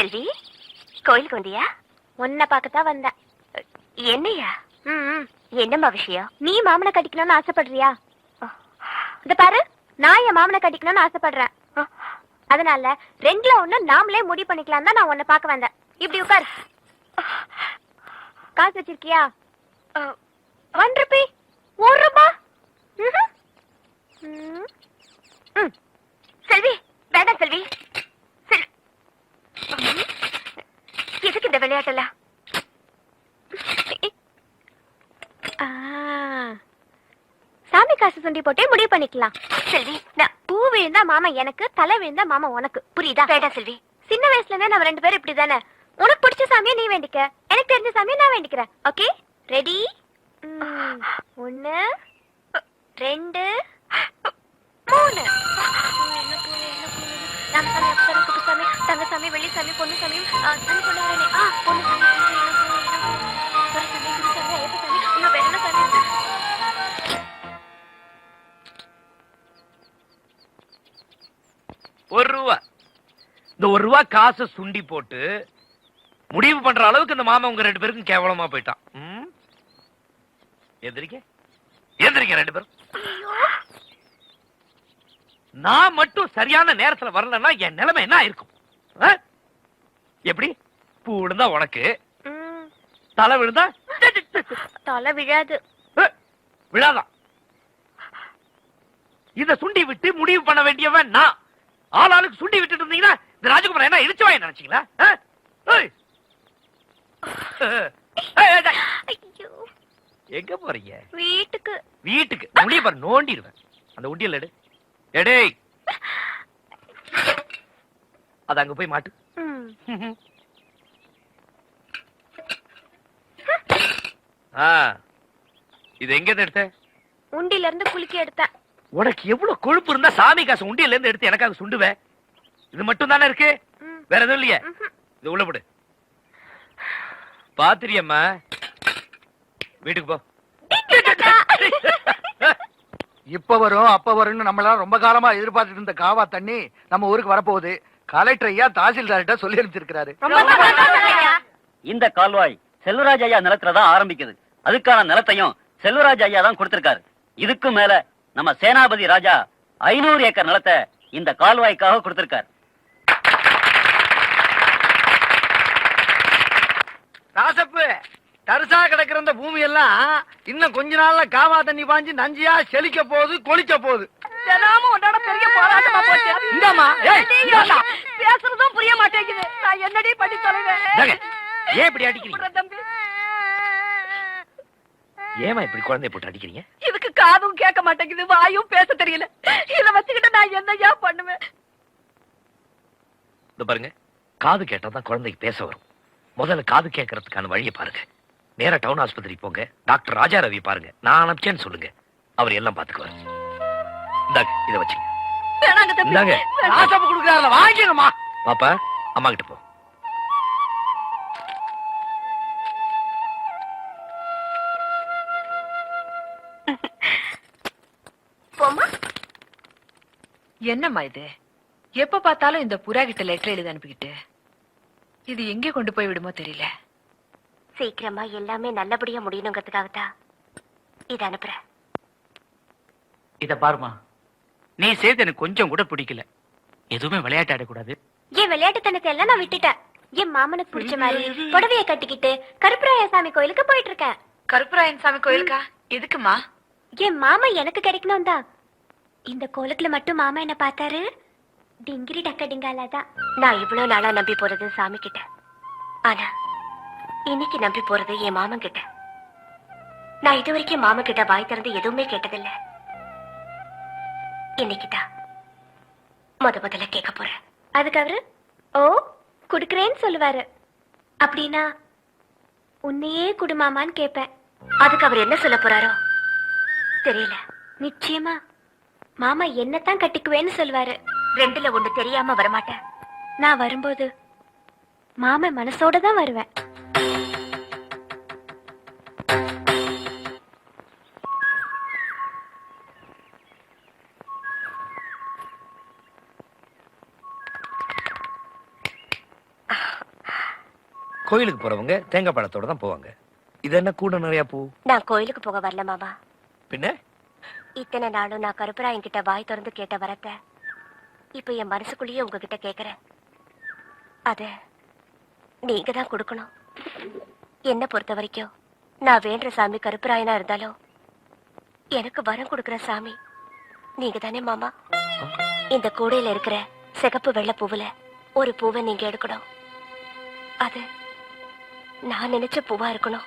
செல்வி, கோயிலுக்கு வந்தியா? உன்னை பார்க்கத்தான் வந்தேன். என்னையா? என்னம்மா விஷயம்? நீ மாமனை கட்டிக்கணும்னு ஆசைப்படுறியா? இந்த பாரு, நான் என் மாமனை கட்டிக்கணும்னு ஆசைப்படுறேன். அதனால ரெண்டுல ஒண்ணு நாமளே முடிவு பண்ணிக்கலாம் தான் நான் உன்னை பார்க்க வந்தேன். இப்படி உட்கார். காசு வச்சிருக்கியா? 1 ரூபி. 1 ரூபா. செல்வி, வேண்டாம் செல்வி. எதுக்கு இந்த விளையாட்டெல்லாம்? சாமி காசு சுண்டி போட்டே முடிவு பண்ணிக்கலாம். செல்வி, பூ விழுந்தா மாமா எனக்கு, தலை விழுந்தா மாமா உனக்கு. புரியுதா? வேண்டாம் செல்வி. சின்ன வயசுல இருந்தே நம்ம 2 பேரும் இப்படிதானே. உனக்கு பிடிச்ச சாமியை நீ வேண்டிக்க, எனக்கு தெரிஞ்ச சாமியை நான் வேண்டிக்கிறேன். Okay, ready? 1 2 3. ராமசாமி, அப்பசாமி, குப்புசாமி, தங்கசாமி, வெள்ளிசாமி, பொண்ணுசாமி, சாமி கொண்டு வரேனே. பொண்ணுசாமி, குருசாமி, ஐயப்பசாமி, இன்னும் வேற என்ன சாமி? ₹1. இந்த ₹1 காசை சுண்டி போட்டு முடிவு பண்ற அளவுக்கு இந்த மாமா உங்க 2 பேருக்கும் கேவலமா போயிட்டான். எந்திரிக்க 2 பேரும். நான் மட்டும் சரியான நேரத்துல வரலன்னா என் நிலைமை என்ன இருக்கும்? எப்படி? பூ விழுந்தா உனக்கு, தலை விழுந்தா தலை விழாது. விழாதான். இத சுண்டி விட்டு முடிவு பண்ண வேண்டியவன் நான். ஆளாளுக்கு சுண்டி விட்டுட்டு இருந்தீங்கன்னா இந்த ராஜகுமார் என்ன இழுச்சுவாய் நினைச்சீங்களா? எங்க போறீங்க? வீட்டுக்கு. வீட்டுக்கு முடிய பாரு, நோண்டிடுவேன். அந்த உண்டியல் எடு. எடேய், அது அங்க போய் மாட்டு. இது எங்க எடுத்த? உண்டியில இருந்து குலுக்கி எடுத்தேன். உனக்கு எவ்வளவு கொழுப்பு இருந்தா சாமி காசு உண்டியில இருந்து எடுத்து எனக்காக சுண்டுவேன்? இது மட்டும் தானே இருக்கு, வேற எதுவும் இல்லையே? இது உள்ள போடு. பாத்திரியம்மா, வீட்டுக்கு போ. இப்ப வரும் அப்ப வரும்னு நம்மளால ரொம்ப காலமா எதிர்பார்த்துட்டு இருந்த காவா தண்ணி நம்ம ஊருக்கு வரப்போகுது. கலெக்டர் ஐயா தாசில்தார்கிட்ட சொல்லி அனுப்பிச்சிருக்காரு. இந்த கால்வாய் செல்வராஜ் ஐயா நிலத்துலதான் ஆரம்பிக்குது. அதுக்கான நிலத்தையும் செல்வராஜ் ஐயா தான் கொடுத்திருக்காரு. இதுக்கு மேல நம்ம சேனாபதி ராஜா 500 ஏக்கர் நிலத்தை இந்த கால்வாய்க்காக கொடுத்திருக்காரு. ராசப்பு, தரிசா கிடக்கிற இந்த பூமி எல்லாம் இன்னும் கொஞ்ச நாள்ல காவா தண்ணி பாஞ்சு நஞ்சியா செழிக்க போகுது, கொளிக்க போகுது. பெரிய போராட்டமா போச்சு. பேசுறதும் புரிய மாட்டேங்குது. நான் என்னடி பண்ணி சொல்லுவேன்? ஏன் இப்படி அடிக்கிறீங்க? ஏமா இப்படி குழந்தைய போட்டு அடிக்கிறீங்க? இதுக்கு காதும் கேட்க மாட்டேங்குது, வாயும் பேச தெரியல. இத வச்சுக்கிட்டு நான் என்னையா பண்ணுவேன்? இந்த பாருங்க, காது கேட்டாதான் குழந்தைக்கு பேச வரும். முதல்ல காது கேட்கறதுக்கான வழியை பாருங்க. நேரா டவுன் ஆஸ்பத்திரி போங்க, டாக்டர் ராஜா ரவி பாருங்க. நான் அனுப்பிச்சேன்னு சொல்லுங்க, அவர் எல்லாம் பாத்துக்குவாரு. இந்தாங்க, இதை வச்சுங்க. ராசப்பு கொடுக்கறாருல வாங்கிடுமா? பாப்பா, அம்மா கிட்ட போ. என்னம்மா இது? எப்ப பார்த்தாலும் இந்த புறா கிட்ட லெட்டர் எழுதி அனுப்பிக்கிட்டு இது எங்கே கொண்டு போய் விடுமோ தெரியல. சீக்கிரமா எல்லாமே நல்லபடியா முடியணுங்கிறதுக்காகத்தான் இத அனுப்புறேன். இத பாருமா, நீ செய்து எனக்கு கொஞ்சம் கூட பிடிக்கல. எதுவுமே விளையாட்டு ஆடக்கூடாது. என் விளையாட்டுத்தனத்தை எல்லாம் நான் விட்டுட்டேன். என் மாமனுக்கு பிடிச்ச மாதிரி புடவைய கட்டிக்கிட்டு கருப்பராய சாமி கோயிலுக்கு போயிட்டு இருக்கேன். கருப்பராயன் சாமி கோயிலுக்கா? எதுக்குமா? என் மாமா எனக்கு கிடைக்கணும் தான். இந்த கோலத்துல மட்டும் மாமா என்ன பார்த்தாரு, டிங்கிரி டக்க டிங்காலாதான். நான் இவ்வளவு நாளா நம்பி போறது சாமி கிட்ட, ஆனா இன்னைக்கு நம்பி போறது என் மாமன் கிட்ட. நான் இது வரைக்கும் மாமா கிட்ட வாய் திறந்து எதுவுமே கேட்டதில்லை. இன்னைக்குதான் முதல்ல கேட்க போறேன். அதுக்கு அவரு ஓ குடுக்கறேன்னு சொல்லுவாரு. அப்படின்னா உன்னையே குடுமாமான்னு கேட்பேன். அதுக்கு அவர் என்ன சொல்ல போறாரோ தெரியல. நிச்சயமா மாமா என்னத்தான் கட்டிக்குவேன்னு சொல்லுவாரு. 2ல 1 தெரியாம வரமாட்டேன். நான் வரும்போது மாமா மனசோட தான் வருவேன். கோயிலுக்கு போறவங்க தேங்காய் பழத்தோட தான் போவாங்க. இது என்ன கூட நிறைய பூ? நான் கோயிலுக்கு போக வரல மாமா. பின்ன இத்தனை நாளும் நான் கருப்பராயன் கிட்ட வாய் திறந்து கேட்ட வரத்த இப்ப என் மனசுக்குள்ளேயே உங்ககிட்ட கேக்குறேன். அத நீங்க தான் கொடுக்கணும். என்ன பொறுத்த வரைக்கும் நான் வேண்ட சாமி கருப்பராயனா இருந்தாலும் எனக்கு வரம் கொடுக்கிற சாமி நீங்க தானே மாமா. இந்த கூடையில இருக்கிற சிகப்பு வெள்ளை பூவுல ஒரு பூவை நீங்க எடுக்கணும். அது நான் நினைச்ச பூவா இருக்கணும்.